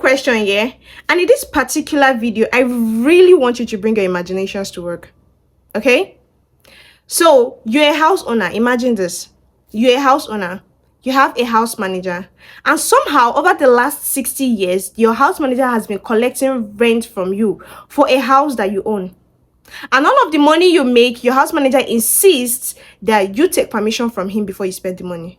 question, yeah? And in this particular video, I really want you to bring your imaginations to work. Okay? So, you're a house owner. Imagine this. You're a house owner. You have a house manager. And somehow, over the last 60 years, your house manager has been collecting rent from you for a house that you own. And all of the money you make, your house manager insists that you take permission from him before you spend the money.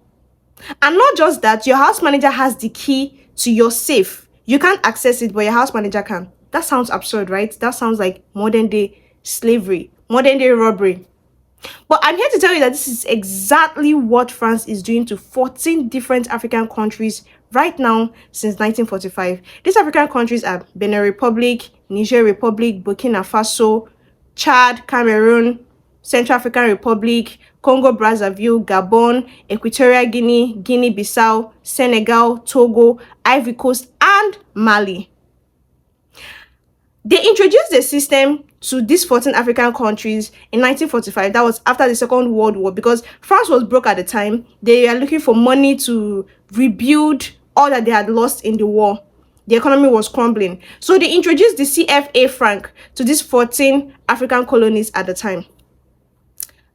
And not just that, your house manager has the key to your safe. You can't access it, but your house manager can. That sounds absurd, right? That sounds like modern day slavery, modern day robbery. But I'm here to tell you that this is exactly what France is doing to 14 different African countries right now since 1945. These African countries are Benin Republic, Niger Republic, Burkina Faso, Chad, Cameroon, Central African Republic, Congo Brazzaville, Gabon, Equatorial Guinea, Guinea-Bissau, Senegal, Togo, Ivory Coast, and Mali. They introduced the system to these 14 African countries in 1945. That was after the Second World War, because France was broke at the time. They were looking for money to rebuild all that they had lost in the war. The economy was crumbling. So they introduced the CFA Franc to these 14 African colonies at the time.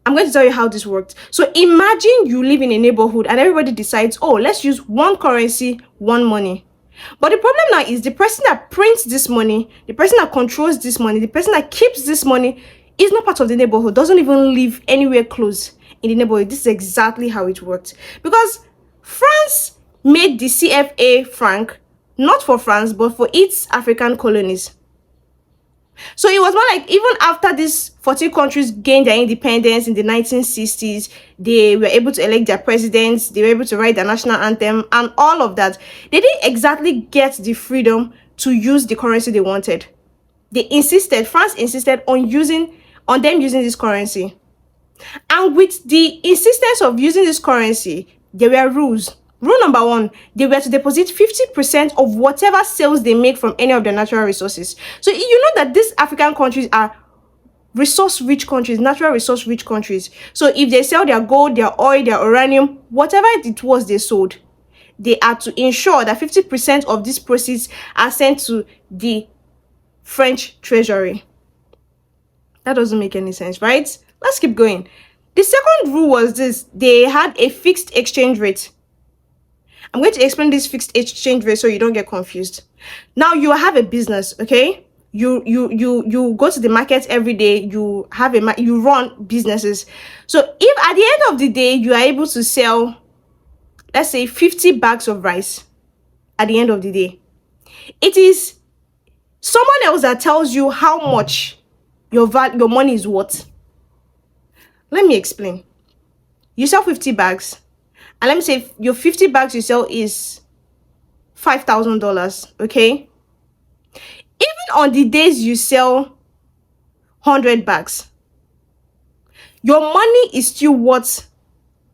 I'm going to tell you how this worked. So imagine you live in a neighborhood and everybody decides, oh, let's use one currency, one money. But the problem now is the person that prints this money, the person that controls this money, the person that keeps this money is not part of the neighborhood, doesn't even live anywhere close in the neighborhood. This is exactly how it worked. Because France made the CFA Franc not for France, but for its African colonies. So it was more like, even after these 14 countries gained their independence in the 1960s, they were able to elect their presidents, they were able to write their national anthem, and all of that. They didn't exactly get the freedom to use the currency they wanted. France insisted on them using this currency. And with the insistence of using this currency, there were rules. Rule number one, they were to deposit 50% of whatever sales they make from any of their natural resources. So you know that these African countries are resource-rich countries, natural resource-rich countries. So if they sell their gold, their oil, their uranium, whatever it was they sold, they are to ensure that 50% of these proceeds are sent to the French treasury. That doesn't make any sense, right? Let's keep going. The second rule was this: they had a fixed exchange rate. I'm going to explain this fixed exchange rate so you don't get confused. Now you have a business, okay? You go to the market every day. You run businesses. So if at the end of the day you are able to sell, let's say 50 bags of rice at the end of the day, it is someone else that tells you how much your money is worth. Let me explain. You sell 50 bags. And let me say your 50 bags you sell is $5,000, okay? Even on the days you sell 100 bags, your money is still worth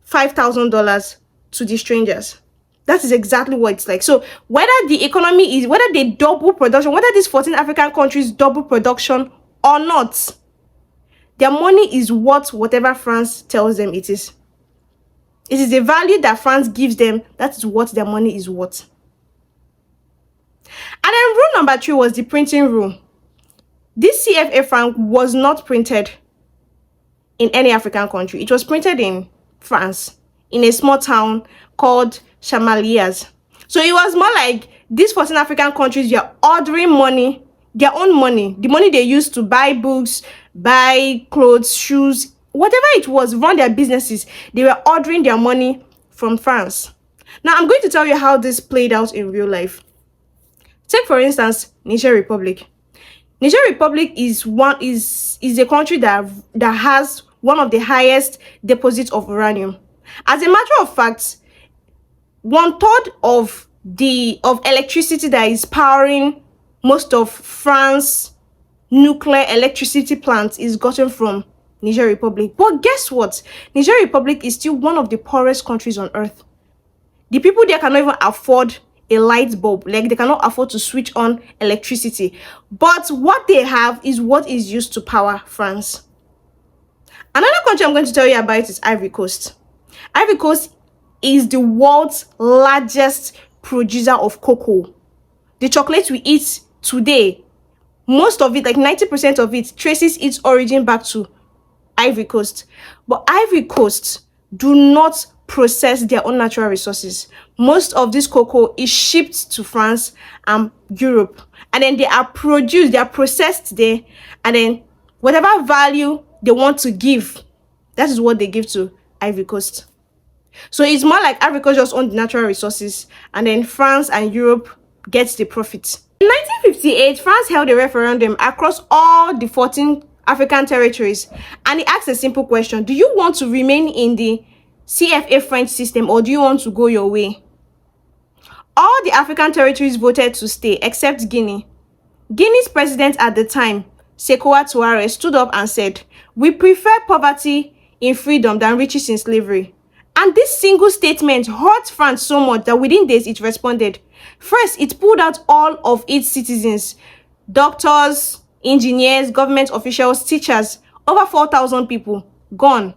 $5,000 to the strangers. That is exactly what it's like. So whether the economy is, whether they double production, whether these 14 African countries double production or not, their money is worth whatever France tells them it is. It is the value that France gives them. That is what their money is worth. And then rule number 3 was the printing rule. This CFA franc was not printed in any African country. It was printed in France, in a small town called Chamalières. So it was more like these 14 African countries were ordering money, their own money, the money they used to buy books, buy clothes, shoes, whatever it was, run their businesses. They were ordering their money from France. Now, I'm going to tell you how this played out in real life. Take, for instance, Niger Republic. Niger Republic is a country that has one of the highest deposits of uranium. As a matter of fact, 1/3 of electricity that is powering most of France's nuclear electricity plants is gotten from Niger Republic. But guess what? Niger Republic is still one of the poorest countries on earth. The people there cannot even afford a light bulb. Like, they cannot afford to switch on electricity. But what they have is what is used to power France. Another country I'm going to tell you about is Ivory Coast. Ivory Coast is the world's largest producer of cocoa. the chocolate we eat today, most of it, like 90% of it, traces its origin back to Ivory Coast. But Ivory Coast do not process their own natural resources. Most of this cocoa is shipped to France and Europe, and then they are produced, they are processed there, and then whatever value they want to give, that is what they give to Ivory Coast. So it's more like Ivory Coast just own the natural resources, and then France and Europe gets the profit. In 1958, France held a referendum across all the 14 African territories, and it asked a simple question: do you want to remain in the CFA French system, or do you want to go your way? All the African territories voted to stay except Guinea. Guinea's president at the time, Sekou Touré, stood up and said, "We prefer poverty in freedom than riches in slavery." And this single statement hurt France so much that within days it responded. First, it pulled out all of its citizens, doctors, engineers, government officials, teachers, over 4,000 people, gone.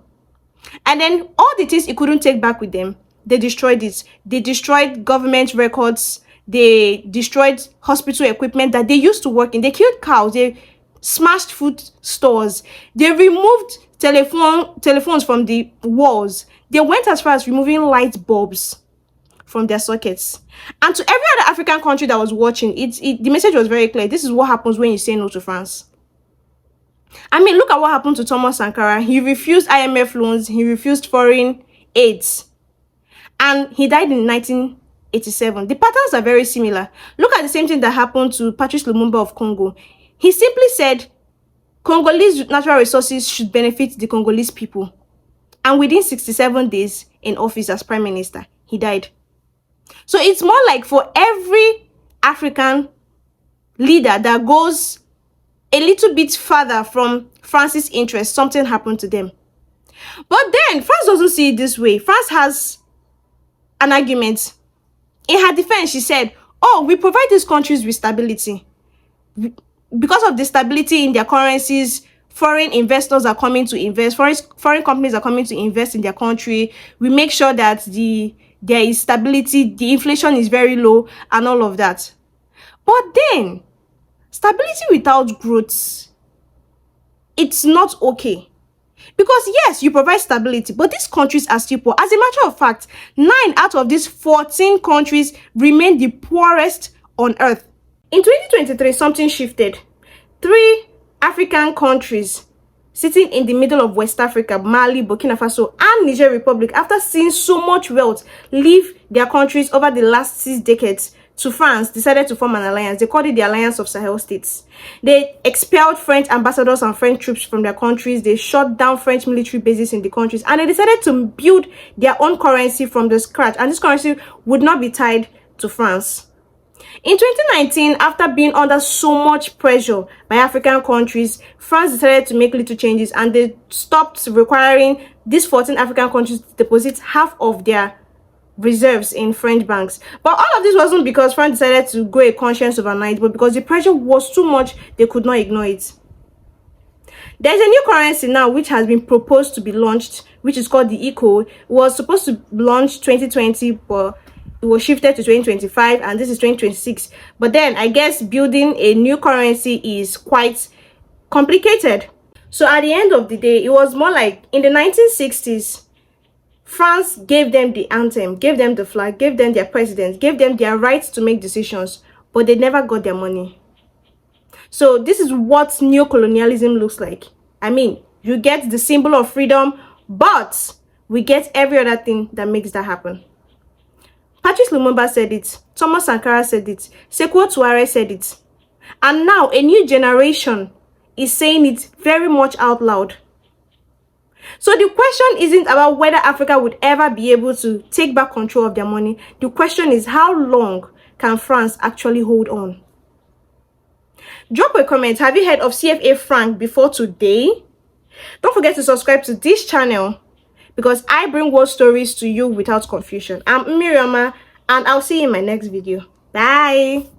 And then all the things it couldn't take back with them, they destroyed it. They destroyed government records. They destroyed hospital equipment that they used to work in. They killed cows. They smashed food stores. They removed telephones from the walls. They went as far as removing light bulbs from their sockets. And to every other African country that was watching, the message was very clear. This is what happens when you say no to France. I mean, look at what happened to Thomas Sankara. He refused IMF loans. He refused foreign aids. And he died in 1987. The patterns are very similar. Look at the same thing that happened to Patrice Lumumba of Congo. He simply said, Congolese natural resources should benefit the Congolese people. And within 67 days in office as prime minister, he died. So it's more like for every African leader that goes a little bit further from France's interest, something happened to them. But then France doesn't see it this way. France has an argument. In her defense, she said, oh, we provide these countries with stability. Because of the stability in their currencies, foreign investors are coming to invest. Foreign companies are coming to invest in their country. We make sure that there is stability, the inflation is very low, and all of that. But then, stability without growth, it's not okay. Because yes, you provide stability, but these countries are still poor. As a matter of fact, 9 out of these 14 countries remain the poorest on earth. In 2023, something shifted. 3 African countries sitting in the middle of West Africa, Mali, Burkina Faso, and Niger Republic, after seeing so much wealth leave their countries over the last 6 decades to France, decided to form an alliance. They called it the Alliance of Sahel States. They expelled French ambassadors and French troops from their countries. They shut down French military bases in the countries, and they decided to build their own currency from the scratch, and this currency would not be tied to France. In 2019, after being under so much pressure by African countries, France decided to make little changes, and they stopped requiring these 14 African countries to deposit half of their reserves in French banks. But all of this wasn't because France decided to go a conscience overnight, but because the pressure was too much, they could not ignore it. There's a new currency now which has been proposed to be launched, which is called the ECO. It was supposed to launch 2020, but it was shifted to 2025, and this is 2026. But then I guess building a new currency is quite complicated. So at the end of the day, it was more like in the 1960s, France gave them the anthem, gave them the flag, gave them their president, gave them their rights to make decisions, but they never got their money. So this is what neocolonialism looks like. I mean, you get the symbol of freedom, but we get every other thing that makes that happen. Patrice Lumumba said it, Thomas Sankara said it, Sekou Touré said it, and now a new generation is saying it very much out loud. So the question isn't about whether Africa would ever be able to take back control of their money. The question is, how long can France actually hold on? Drop a comment. Have you heard of CFA Franc before today? Don't forget to subscribe to this channel, because I bring world stories to you without confusion. I'm Miriama, and I'll see you in my next video. Bye.